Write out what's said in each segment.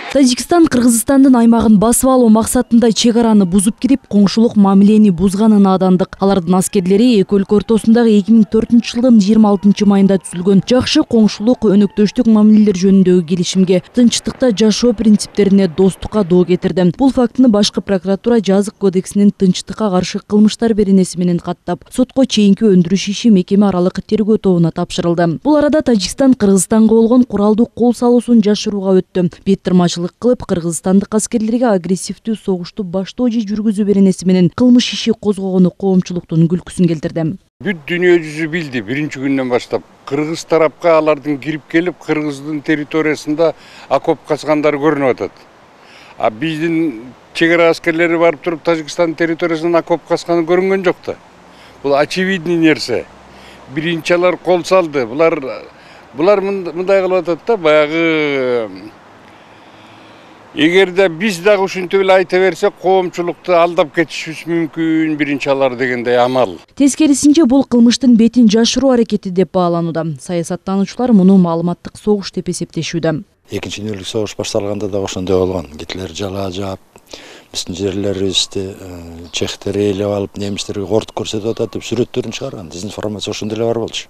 Тажикстан Кыргызстандын аймагын басып алуу максатында чек араны бузуп кирип, коңшулук мамилени бузганын наадандык. Алардын аскерлери эки өлкө ортосундагы 2004 жылдын 26 майында түзүлгөн жакшы коңшулук өнөктөштүк мамилелер жөнүндөгү келишимге, тынчтыкта жашоо принциптерине, достукка доо кетирди. Бул фактыны башкы прокуратура жазык кодексинин тынчтыкка каршы кылмыштар беренеси менен каттап, сотко чейинки өндүрүш иши мекеме аралык тергөө тобуна тапшырылды. Бул арада Тажикстан Кыргызстанга болгон куралдуу кол салуусун жашырууга өттү. Беттирмачылык кылып, кыргызстандык аскерлерге агрессивдүү согушту баштоо же жүргүзүү беренеси менен кылмыш иши козгогону коомчулуктун күлкүсүн келтирди. Бүт дүйнө жүзү билди биринчи күндөн баштап. Кыргыз тарапка алардын кирип келип, Кыргыздын территориясында окоп казгандары көрүнүп атат. А биздин чек ара аскерлери барып туруп Тажикстан территориясынан окоп казганы көрүнгөн жок да. Бул очевидный нерсе. Биринчи алар кол салды. Булар мындай кылып атат да, баягы эгерде биз дагы ушинтип эле айта берсек, коомчулукту алдап кетишибиз мүмкүн, биринчи алар дегендей амал. Тескерисинче бул кылмыштын бетин жашыруу аракети деп бааланууда. Саясаттануучулар муну маалыматтык согуш деп эсептешүүдө. Экинчи дүйнөлүк согуш башталганда да ошондой болгон. Гитлер жала жаап, биздин жерлерибизди чехтер ээлеп алып, немистерге корт көрсөтүп атат деп сүрөттөрүн чыгарган. Дезинформация ошондой эле бар болчу.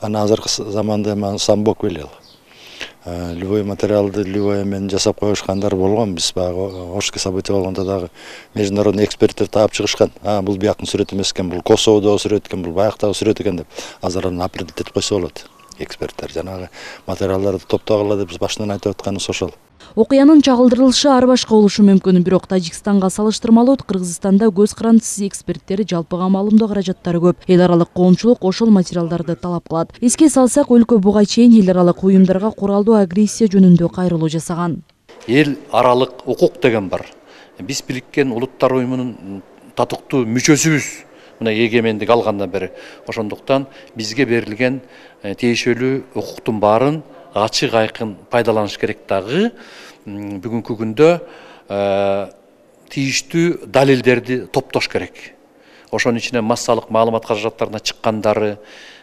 Анан азыркы заманда самбок белел. Любой материалды любой менен жасап коюшкандар болгон. Биз баягы Ошский события болгондо дагы международный эксперттер таап чыгышкан. Бул бияктын сүрөтү эмес экен, бул Косоводогу сүрөт экен, бул баяктагы сүрөт экен деп. Азыр аны определить этип койсо болот. Эксперттер жанагы материалдарды топтогула деп биз башынан айтып атканыбыз ошол. Окуянын чагылдырылышы ар башка болушу мүмкүн, бирок Тажикстанга салыштырмалуу Кыргызстанда көз карандысыз эксперттер жалпыга маалымдоо каражаттары көп. Эл аралык коомчулук ошол материалдарды талап кылат. Эске салсак, өлкө буга чейин эл аралык уюмдарга куралдуу агрессия жөнүндө кайрылуу жасаган. Эл аралык укук деген бар. Биз Бириккен Улуттар уюмунун татыктуу мүчөсүбүз. Мына эгемендик алгандан бери. Ошондуктан бизге берилген тиешелүү укуктун баарын ачык айкын пайдаланыш керек дагы. Бүгүнкү күндө тийиштүү далилдерди топтош керек. Ошонун ичине массалык маалымат каражаттарына чыккандары,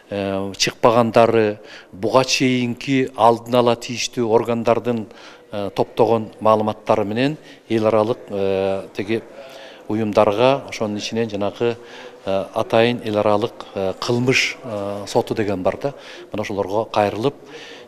чыкпагандары, буга чейинки алдын ала тийиштүү органдардын топтогон маалыматтары менен эл аралык теги уюмдарга, ошонун ичинен жанагы атайын эл аралык кылмыш соту деген бар да. Мына ошолорго кайрылып,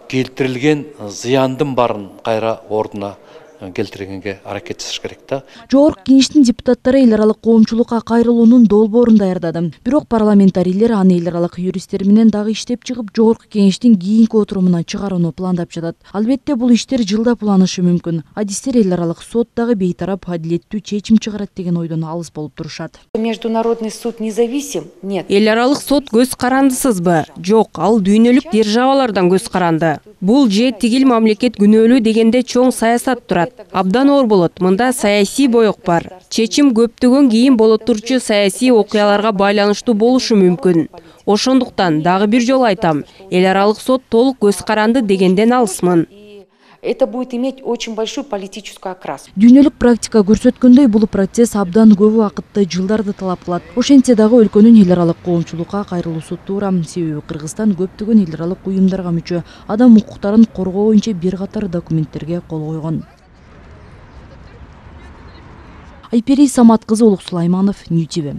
келтирилген зыяндын барын кайра ордуна келтиргенге аракет жасаш керек да. Жогорку кеңештин депутаттары эл аралык коомчулукка кайрылуунун долбоорун даярдады. Бирок парламентарийлер аны эл аралык юристтер менен дагы иштеп чыгып, жогорку кеңештин кийинки отурумуна чыгарууну пландап жатат. Албетте бул иштер жылдап уланышы мүмкүн. Адистер эл аралык сот дагы бейтарап, адилеттүү чечим чыгарат деген ойдон алыс болуп турушат. Международный суд независим? Нет. Эл аралык сот көз карандысызбы? Жок, ал дүйнөлүк державалардан көз каранды. Бул же тигил мамлекет күнөөлүү дегенде чоң саясат турат. Абдан оор болот. Мында саясий боек бар. Чечим көптөгөн кийин боло турчу саясий окуяларга байланыштуу болушу мүмкүн. Ошондуктан дагы бир жолу айтам, эл аралык сот толук көз каранды дегенден алысмын. Это будет иметь очень большую политическую окраску. Дүйнөлүк практика көрсөткөндөй, бул процесс абдан көп убакытты, жылдарды талап кылат. Ошентсе дагы өлкөнүн эл аралык коомчулукка кайрылуусу туура. Себеби Кыргызстан көптөгөн эл аралык уюмдарга мүчө, адам укуктарын коргоо боюнча бир катар документтерге кол койгон. Айпери Самат кызы, Улук Сулайманов, Нью ТВ.